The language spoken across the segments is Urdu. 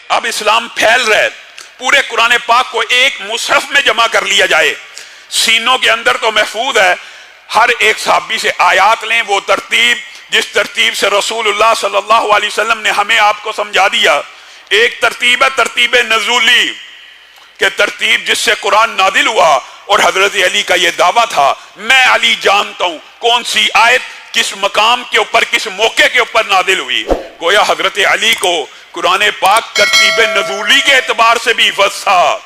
اب اسلام پھیل رہا ہے، پورے قرآن پاک کو ایک مصحف میں جمع کر لیا جائے، سینوں کے اندر تو محفوظ ہے، ہر ایک صحابی سے آیات لیں، وہ ترتیب جس ترتیب سے رسول اللہ صلی اللہ علیہ وسلم نے ہمیں آپ کو سمجھا دیا۔ ایک ترتیب ہے ترتیب نزولی، کہ ترتیب جس سے قرآن نازل ہوا، اور حضرت علی کا یہ دعویٰ تھا میں علی جانتا ہوں کون سی آیت کس مقام کے اوپر کس موقع کے اوپر نازل ہوئی۔ گویا حضرت علی کو قرآن پاک ترتیب نزولی کے اعتبار سے بھی حفظ تھا،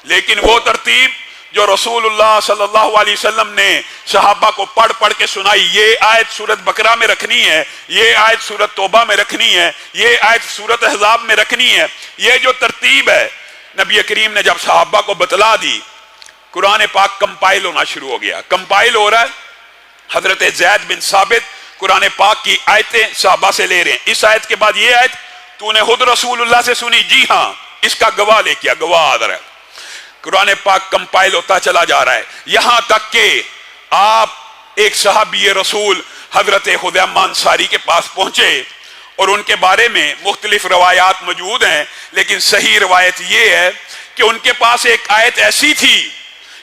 لیکن وہ ترتیب جو رسول اللہ صلی اللہ علیہ وسلم نے صحابہ کو پڑھ پڑھ کے سنائی، یہ آیت سورت بقرہ میں رکھنی ہے، یہ آیت سورت توبہ میں رکھنی ہے، یہ آیت سورت احزاب میں رکھنی ہے، یہ جو ترتیب ہے نبی کریم نے جب صحابہ کو بتلا دی، قرآن پاک کمپائل ہونا شروع ہو گیا۔ کمپائل ہو رہا ہے، حضرت زید بن ثابت قرآن پاک کی آیتیں صحابہ سے لے رہے ہیں، اس آیت کے بعد یہ آیت تو نے خود رسول اللہ سے سنی؟ جی ہاں، اس کا گواہ لے کیا، گواہ حاضر ہے۔ قرآن پاک کمپائل ہوتا چلا جا رہا ہے، یہاں تک کہ آپ ایک صحابی رسول حضرت خذیمہ انصاری کے پاس پہنچے، اور ان کے بارے میں مختلف روایات موجود ہیں، لیکن صحیح روایت یہ ہے کہ ان کے پاس ایک آیت ایسی تھی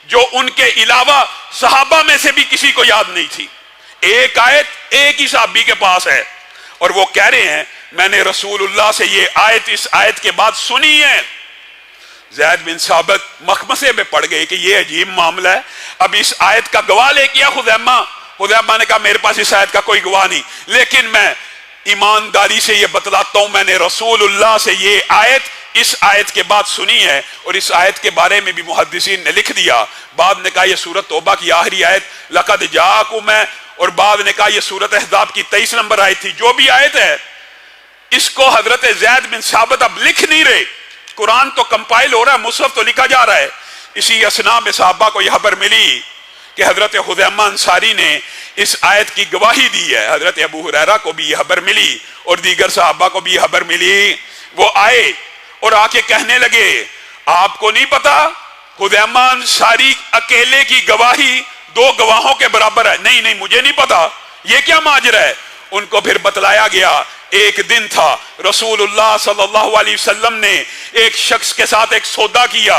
جو ان کے علاوہ صحابہ میں سے بھی کسی کو یاد نہیں تھی۔ ایک آیت ایک ہی صحابی کے پاس ہے، اور وہ کہہ رہے ہیں میں نے رسول اللہ سے یہ آیت اس آیت کے بعد سنی ہے۔ زید بن ثابت مخمصے میں پڑ گئے کہ یہ عجیب معاملہ ہے، اب اس آیت کا گواہ لے کیا خذیمہ نے کہا میرے پاس اس آیت کا کوئی گواہ نہیں، لیکن میں ایمانداری سے یہ بتلاتا ہوں میں نے رسول اللہ سے یہ آیت اس آیت کے بعد سنی ہے، اور اس آیت کے بارے میں بھی محدثین نے لکھ دیا، بعد نے کہا یہ سورت توبہ کی آخری آیت لقد جاءکم ہے، اور بعد نے کہا یہ سورت احزاب کی 23 نمبر آیت تھی۔ جو بھی آیت ہے اس کو حضرت زید بن ثابت اب لکھ نہیں رہے، قرآن تو کمپائل ہو رہا ہے، مصحف تو لکھا جا رہا ہے۔ اسی اثناء میں صحابہ کو یہ خبر ملی کہ حضرت خذیمہ انصاری نے اس آیت کی گواہی دی ہے، حضرت ابو ہریرہ کو بھی یہ خبر ملی اور دیگر صحابہ کو بھی یہ خبر ملی۔ وہ آئے اور آ کے کہنے لگے آپ کو نہیں پتا خذیمہ انصاری اکیلے کی گواہی 2 گواہوں کے برابر ہے؟ نہیں مجھے نہیں پتا، یہ کیا ماجرا ہے؟ ان کو پھر بتلایا گیا ایک دن تھا رسول اللہ صلی اللہ علیہ وسلم نے ایک شخص کے ساتھ ایک سودا کیا،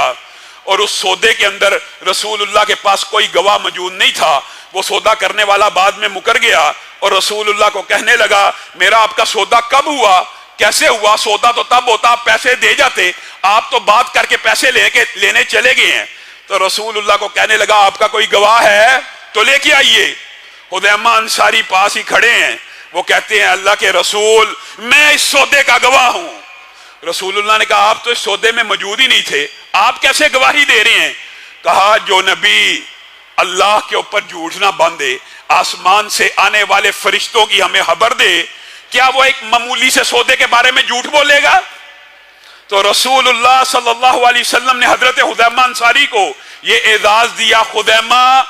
اور اس سودے کے اندر رسول اللہ کے پاس کوئی گواہ موجود نہیں تھا۔ وہ سودا کرنے والا بعد میں مکر گیا اور رسول اللہ کو کہنے لگا میرا آپ کا سودا کب ہوا، کیسے ہوا؟ سودا تو تب ہوتا آپ پیسے دے جاتے، آپ تو بات کر کے پیسے لینے چلے گئے ہیں۔ تو رسول اللہ کو کہنے لگا آپ کا کوئی گواہ ہے تو لے کے آئیے۔ خذیمہ انصاری پاس ہی کھڑے ہیں، وہ کہتے ہیں اللہ کے رسول میں اس سودے کا گواہ ہوں۔ رسول اللہ نے کہا آپ تو اس سودے میں موجود ہی نہیں تھے، آپ کیسے گواہی دے رہے ہیں؟ کہا جو نبی اللہ کے اوپر جھوٹ نہ باندھے، آسمان سے آنے والے فرشتوں کی ہمیں خبر دے، کیا وہ ایک معمولی سے سودے کے بارے میں جھوٹ بولے گا؟ تو رسول اللہ صلی اللہ علیہ وسلم نے حضرت خذیمہ انصاری کو یہ اعزاز دیا خذیمہ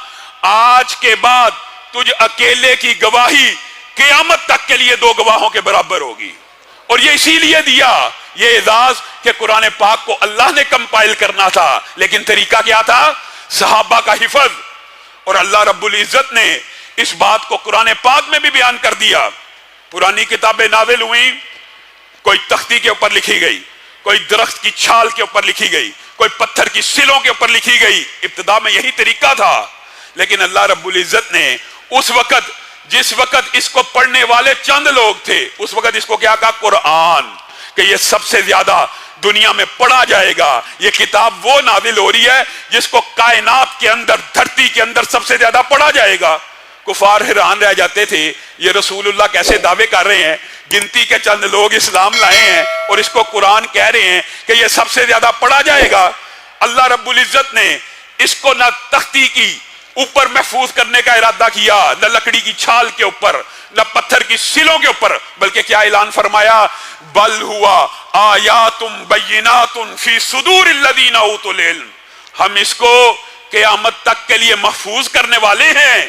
آج کے بعد تجھ اکیلے کی گواہی قیامت تک کے لیے 2 گواہوں کے برابر ہوگی۔ اور یہ اسی لیے دیا یہ اعزاز کہ قرآن پاک کو اللہ نے کمپائل کرنا تھا، لیکن طریقہ کیا تھا؟ صحابہ کا حفظ۔ اور اللہ رب العزت نے اس بات کو قرآن پاک میں بھی بیان کر دیا۔ پرانی کتابیں نازل ہوئیں، کوئی تختی کے اوپر لکھی گئی، کوئی درخت کی چھال کے اوپر لکھی گئی، کوئی پتھر کی سلوں کے اوپر لکھی گئی، ابتدا میں یہی طریقہ تھا۔ لیکن اللہ رب العزت نے اس وقت جس وقت اس کو پڑھنے والے چند لوگ تھے، اس وقت اس کو کیا کہا؟ قرآن، کہ یہ سب سے زیادہ دنیا میں پڑھا جائے گا۔ یہ کتاب وہ نازل ہو رہی ہے جس کو کائنات کے اندر، دھرتی کے اندر سب سے زیادہ پڑھا جائے گا۔ کفار حیران رہ جاتے تھے یہ رسول اللہ کیسے دعوے کر رہے ہیں، گنتی کے چند لوگ اسلام لائے ہیں اور اس کو قرآن کہہ رہے ہیں کہ یہ سب سے زیادہ پڑھا جائے گا۔ اللہ رب العزت نے اس کو نہ تختی کی اوپر محفوظ کرنے کا ارادہ کیا، نہ لکڑی کی چھال کے اوپر، نہ پتھر کی سلوں کے اوپر، بلکہ کیا اعلان فرمایا؟ بل ہوا آیات بینات فی صدور الذین اوتوا العلم، ہم اس کو قیامت تک کے لیے محفوظ کرنے والے ہیں۔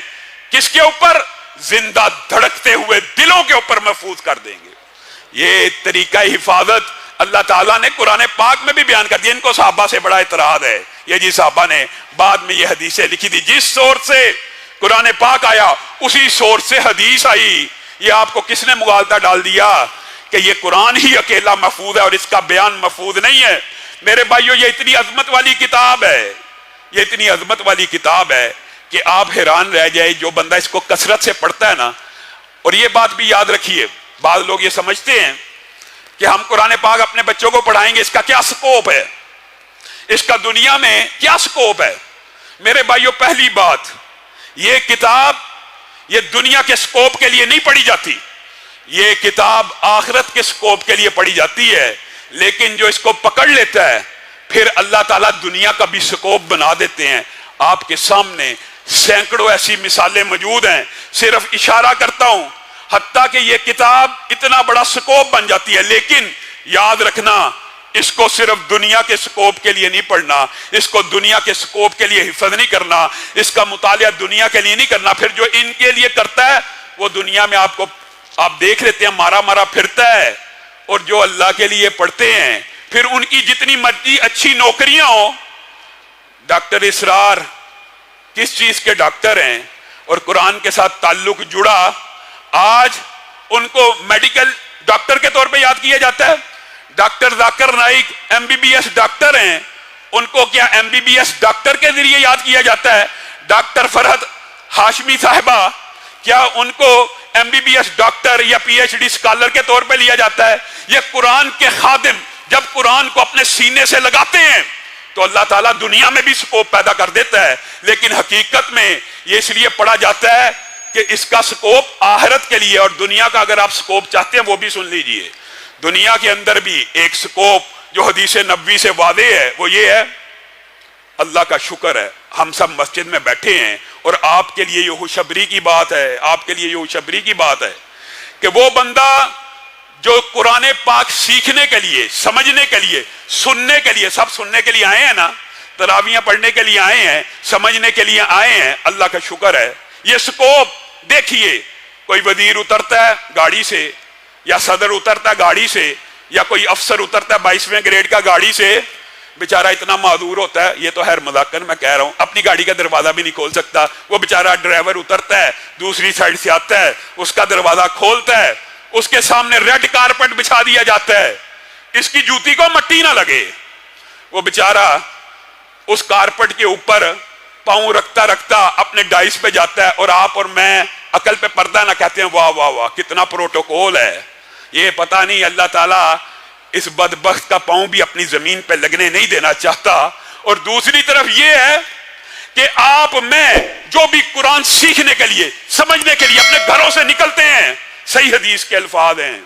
کس کے اوپر؟ زندہ دھڑکتے ہوئے دلوں کے اوپر محفوظ کر دیں گے۔ یہ طریقہ حفاظت اللہ تعالیٰ نے قرآن پاک میں بھی بیان کر دیا۔ ان کو صحابہ سے بڑا اعتراض ہے، یہ جی صحابہ نے بعد میں یہ حدیثیں لکھی تھی، جس سورت سے قرآن پاک آیا اسی سورت سے حدیث آئی۔ یہ آپ کو کس نے مغالطہ ڈال دیا کہ یہ قرآن ہی اکیلا محفوظ ہے اور اس کا بیان محفوظ نہیں ہے۔ میرے بھائیو، یہ اتنی عظمت والی کتاب ہے، یہ اتنی عظمت والی کتاب ہے کہ آپ حیران رہ جائے جو بندہ اس کو کثرت سے پڑھتا ہے نا۔ اور یہ بات بھی یاد رکھیے، بعض لوگ یہ سمجھتے ہیں کہ ہم قرآن پاک اپنے بچوں کو پڑھائیں گے، اس کا کیا سکوپ ہے، اس کا دنیا میں کیا سکوپ ہے۔ میرے بھائیو، پہلی بات، یہ کتاب یہ دنیا کے سکوپ کے لیے نہیں پڑھی جاتی، یہ کتاب آخرت کے سکوپ کے لیے پڑھی جاتی ہے۔ لیکن جو اس کو پکڑ لیتا ہے پھر اللہ تعالیٰ دنیا کا بھی سکوپ بنا دیتے ہیں۔ آپ کے سامنے سینکڑوں ایسی مثالیں موجود ہیں، صرف اشارہ کرتا ہوں، حتیٰ کہ یہ کتاب اتنا بڑا سکوپ بن جاتی ہے۔ لیکن یاد رکھنا، اس کو صرف دنیا کے سکوپ کے لیے نہیں پڑھنا، اس کو دنیا کے سکوپ کے لیے حفظ نہیں کرنا، اس کا مطالعہ دنیا کے لیے نہیں کرنا۔ پھر جو ان کے لیے کرتا ہے وہ دنیا میں آپ دیکھ لیتے ہیں مارا مارا پھرتا ہے، اور جو اللہ کے لیے پڑھتے ہیں پھر ان کی جتنی مرضی اچھی نوکریاں ہوں، ڈاکٹر اسرار کس چیز کے ڈاکٹر ہیں اور قرآن کے ساتھ تعلق جڑا، آج ان کو میڈیکل ڈاکٹر کے طور پہ یاد کیا جاتا ہے۔ Doctor Zakir Naik MBBS doctor ہیں، ان کو کیا MBBS ڈاکٹر کے ذریعے یاد کیا جاتا ہے؟ ڈاکٹر فرحت ہاشمی صاحبہ، کیا ان کو MBBS ڈاکٹر یا PhD اسکالر کے طور پہ لیا جاتا ہے؟ یہ قرآن کے خادم جب قرآن کو اپنے سینے سے لگاتے ہیں تو اللہ تعالیٰ دنیا میں بھی سکوپ پیدا کر دیتا ہے۔ لیکن حقیقت میں یہ اس لیے پڑھا جاتا ہے کہ اس کا سکوپ آخرت کے لیے، اور دنیا کا اگر آپ سکوپ چاہتے ہیں وہ بھی سن لیجئے۔ دنیا کے اندر بھی ایک سکوپ جو حدیث نبوی سے واضح ہے، وہ یہ ہے، اللہ کا شکر ہے ہم سب مسجد میں بیٹھے ہیں اور آپ کے لیے یہ خوشخبری کی بات ہے، آپ کے لیے یہ خوشخبری کی بات ہے کہ وہ بندہ جو قرآن پاک سیکھنے کے لیے، سمجھنے کے لیے، سننے کے لیے، سب سننے کے لیے آئے ہیں نا، تراویحیں پڑھنے کے لیے آئے ہیں، سمجھنے کے لیے آئے ہیں، اللہ کا شکر ہے۔ یہ سکوپ دیکھیے، کوئی وزیر اترتا ہے گاڑی سے، یا صدر اترتا ہے گاڑی سے، یا کوئی افسر اترتا ہے 22ویں گریڈ کا گاڑی سے، بیچارہ اتنا معذور ہوتا ہے، یہ تو خیر مذاکر میں کہہ رہا ہوں، اپنی گاڑی کا دروازہ بھی نہیں کھول سکتا۔ وہ بیچارہ ڈرائیور اترتا ہے، دوسری سائڈ سے آتا ہے، اس کا دروازہ کھولتا ہے، اس کے سامنے ریڈ کارپٹ بچھا دیا جاتا ہے، اس کی جوتی کو مٹی نہ لگے، وہ بیچارہ اس کارپٹ کے اوپر پاؤں رکھتا رکھتا اپنے ڈائس پہ جاتا ہے، اور آپ اور میں عقل پہ پردہ نہ کہتے ہیں واہ واہ واہ کتنا پروٹوکول ہے۔ یہ پتہ نہیں اللہ تعالیٰ اس بدبخت کا پاؤں بھی اپنی زمین پہ لگنے نہیں دینا چاہتا۔ اور دوسری طرف یہ ہے کہ آپ میں جو بھی قرآن سیکھنے کے لیے، سمجھنے کے لیے اپنے گھروں سے نکلتے ہیں، صحیح حدیث کے الفاظ ہیں،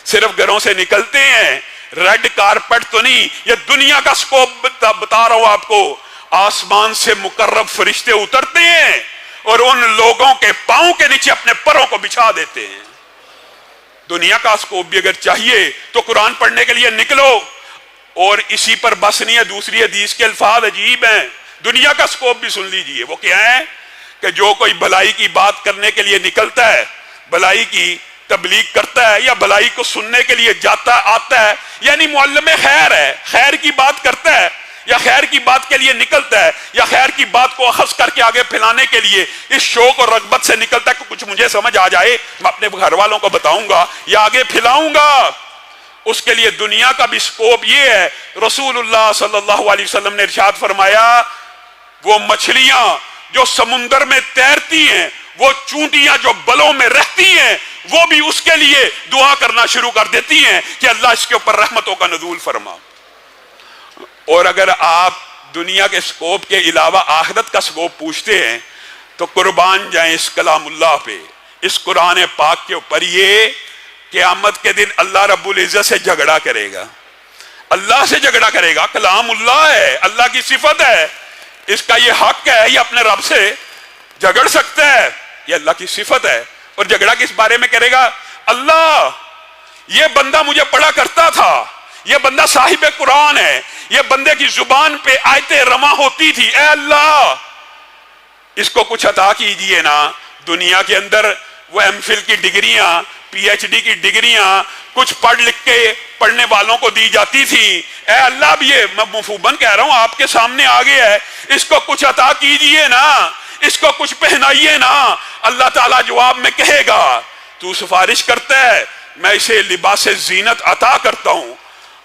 صرف گھروں سے نکلتے ہیں، ریڈ کارپٹ تو نہیں، یہ دنیا کا سکوپ بتا رہا ہوں آپ کو، آسمان سے مقرب فرشتے اترتے ہیں اور ان لوگوں کے پاؤں کے نیچے اپنے پروں کو بچھا دیتے ہیں۔ دنیا کا سکوپ بھی اگر چاہیے تو قرآن پڑھنے کے لیے نکلو۔ اور اسی پر بس نہیں ہے، دوسری حدیث کے الفاظ عجیب ہیں، دنیا کا سکوپ بھی سن لیجئے۔ وہ کیا ہے کہ جو کوئی بھلائی کی بات کرنے کے لیے نکلتا ہے، بھلائی کی تبلیغ کرتا ہے، یا بھلائی کو سننے کے لیے جاتا آتا ہے، یعنی معلم خیر ہے، خیر کی بات کرتا ہے، یا خیر کی بات کے لیے نکلتا ہے، یا خیر کی بات کو اخذ کر کے آگے پھیلانے کے لیے اس شوق اور رغبت سے نکلتا ہے کہ کچھ مجھے سمجھ آ جائے، میں اپنے گھر والوں کو بتاؤں گا یا آگے پھیلاؤں گا، اس کے لیے دنیا کا بھی سکوپ یہ ہے۔ رسول اللہ صلی اللہ علیہ وسلم نے ارشاد فرمایا، وہ مچھلیاں جو سمندر میں تیرتی ہیں، وہ چونٹیاں جو بلوں میں رہتی ہیں، وہ بھی اس کے لیے دعا کرنا شروع کر دیتی ہیں کہ اللہ اس کے اوپر رحمتوں کا نزول فرما۔ اور اگر آپ دنیا کے سکوپ کے علاوہ آخرت کا سکوپ پوچھتے ہیں تو قربان جائیں اس کلام اللہ پہ، اس قرآن پاک کے اوپر۔ یہ قیامت کے دن اللہ رب العزت سے جھگڑا کرے گا، اللہ سے جھگڑا کرے گا، کلام اللہ ہے، اللہ کی صفت ہے، اس کا یہ حق ہے، یہ اپنے رب سے جھگڑ سکتا ہے، یہ اللہ کی صفت ہے۔ اور جھگڑا کس بارے میں کرے گا؟ اللہ، یہ بندہ مجھے پڑھا کرتا تھا، یہ بندہ صاحب قرآن ہے، یہ بندے کی زبان پہ آیتیں رواں ہوتی تھی، اے اللہ اس کو کچھ عطا کیجئے نا۔ دنیا کے اندر وہ MPhil کی ڈگریاں، PhD کی ڈگریاں کچھ پڑھ لکھ کے پڑھنے والوں کو دی جاتی تھی، اے اللہ اب یہ میں مفوباً کہہ رہا ہوں آپ کے سامنے آ گیا ہے، اس کو کچھ عطا کیجئے نا، اس کو کچھ پہنائیے نا۔ اللہ تعالیٰ جواب میں کہے گا، تو سفارش کرتا ہے میں اسے لباس زینت عطا کرتا ہوں۔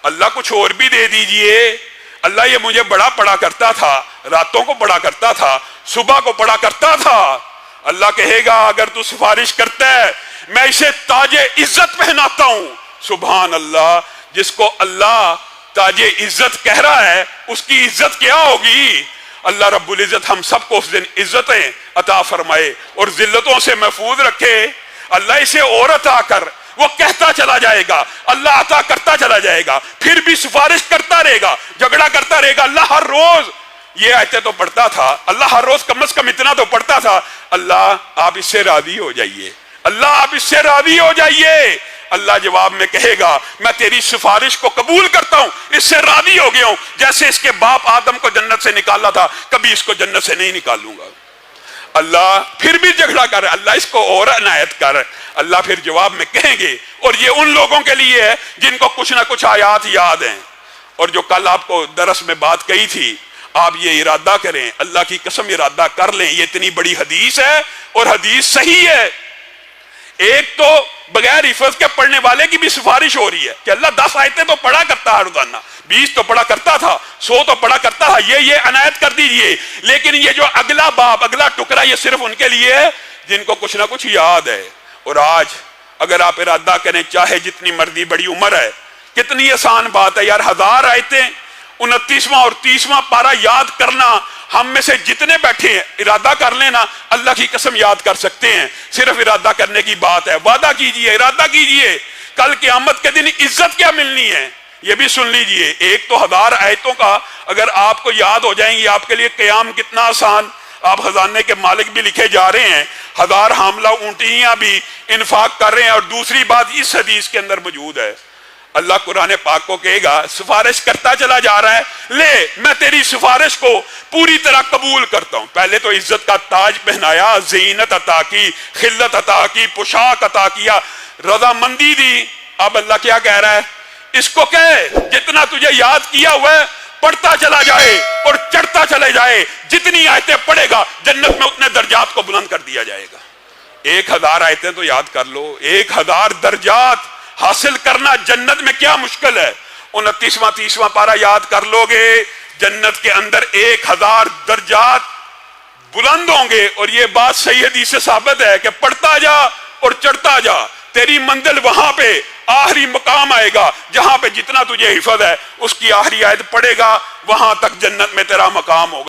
اللہ کچھ اور بھی دے دیجئے، اللہ یہ مجھے بڑا پڑا کرتا تھا، راتوں کو پڑا کرتا تھا، صبح کو پڑا کرتا تھا۔ اللہ کہے گا اگر تو سفارش کرتا ہے میں اسے تاج عزت پہناتا ہوں۔ سبحان اللہ، جس کو اللہ تاج عزت کہہ رہا ہے اس کی عزت کیا ہوگی؟ اللہ رب العزت ہم سب کو اس دن عزتیں عطا فرمائے اور ذلتوں سے محفوظ رکھے۔ اللہ اسے اور عطا کر، وہ کہتا چلا جائے گا، اللہ عطا کرتا چلا جائے گا، پھر بھی سفارش کرتا رہے گا، جھگڑا کرتا رہے گا۔ اللہ ہر روز یہ آیتیں تو پڑھتا تھا، اللہ ہر روز کم از کم اتنا تو پڑھتا تھا، اللہ آپ اس سے راضی ہو جائیے، اللہ آپ اس سے راضی ہو جائیے۔ اللہ جواب میں کہے گا میں تیری سفارش کو قبول کرتا ہوں، اس سے راضی ہو گیا ہوں، جیسے اس کے باپ آدم کو جنت سے نکالا تھا کبھی اس کو جنت سے نہیں نکالوں گا۔ اللہ پھر بھی جھگڑا کر، اللہ اس کو اور عنایت کر۔ اللہ پھر جواب میں کہیں گے، اور یہ ان لوگوں کے لیے ہے جن کو کچھ نہ کچھ آیات یاد ہیں، اور جو کل آپ کو درس میں بات کہی تھی، آپ یہ ارادہ کریں، اللہ کی قسم ارادہ کر لیں، یہ اتنی بڑی حدیث ہے اور حدیث صحیح ہے۔ ایک تو بغیر حفظ کے پڑھنے والے کی بھی سفارش ہو رہی ہے کہ اللہ 10 آیتیں تو پڑھا کرتا ہے روزانہ، 20 تو پڑھا کرتا تھا، 100 تو پڑھا کرتا تھا، یہ عنایت کر دیجئے۔ لیکن یہ جو اگلا باب، اگلا ٹکڑا، یہ صرف ان کے لیے ہے جن کو کچھ نہ کچھ یاد ہے۔ اور آج اگر آپ ارادہ کریں، چاہے جتنی مرضی بڑی عمر ہے، کتنی آسان بات ہے یار، 1000 آیتیں 29واں اور 30واں پارہ یاد کرنا، ہم میں سے جتنے بیٹھے ہیں ارادہ کر لینا، اللہ کی قسم یاد کر سکتے ہیں۔ صرف ارادہ کرنے کی بات ہے، وعدہ کیجئے، ارادہ کیجئے۔ کل قیامت کے دن عزت کیا ملنی ہے یہ بھی سن لیجئے۔ ایک تو 1000 آیتوں کا اگر آپ کو یاد ہو جائیں گی، آپ کے لیے قیام کتنا آسان، آپ خزانے کے مالک بھی لکھے جا رہے ہیں، 1000 حاملہ اونٹنیاں بھی انفاق کر رہے ہیں۔ اور دوسری بات اس حدیث کے اندر موجود ہے، اللہ قرآن پاک کو کہے گا سفارش کرتا چلا جا رہا ہے، لے میں تیری سفارش کو پوری طرح قبول کرتا ہوں۔ پہلے تو عزت کا تاج پہنایا، زینت عطا کی، خلت عطا کی، پوشاک عطا کیا، رضامندی دی۔ اب اللہ کیا کہہ رہا ہے؟ اس کو کہے جتنا تجھے یاد کیا ہوا ہے پڑھتا چلا جائے اور چڑھتا چلے جائے، جتنی آیتیں پڑھے گا جنت میں اتنے درجات کو بلند کر دیا جائے گا۔ 1000 آیتیں تو یاد کر لو، 1000 درجات حاصل کرنا جنت میں کیا مشکل ہے۔ 29واں 30واں پارہ یاد کر لو گے، جنت کے اندر 1000 درجات بلند ہوں گے۔ اور یہ بات صحیح حدیث سے ثابت ہے کہ پڑھتا جا اور چڑھتا جا، تیری منزل وہاں پہ آخری مقام آئے گا جہاں پہ جتنا تجھے حفظ ہے اس کی آخری آیت پڑھے گا، وہاں تک جنت میں تیرا مقام ہوگا۔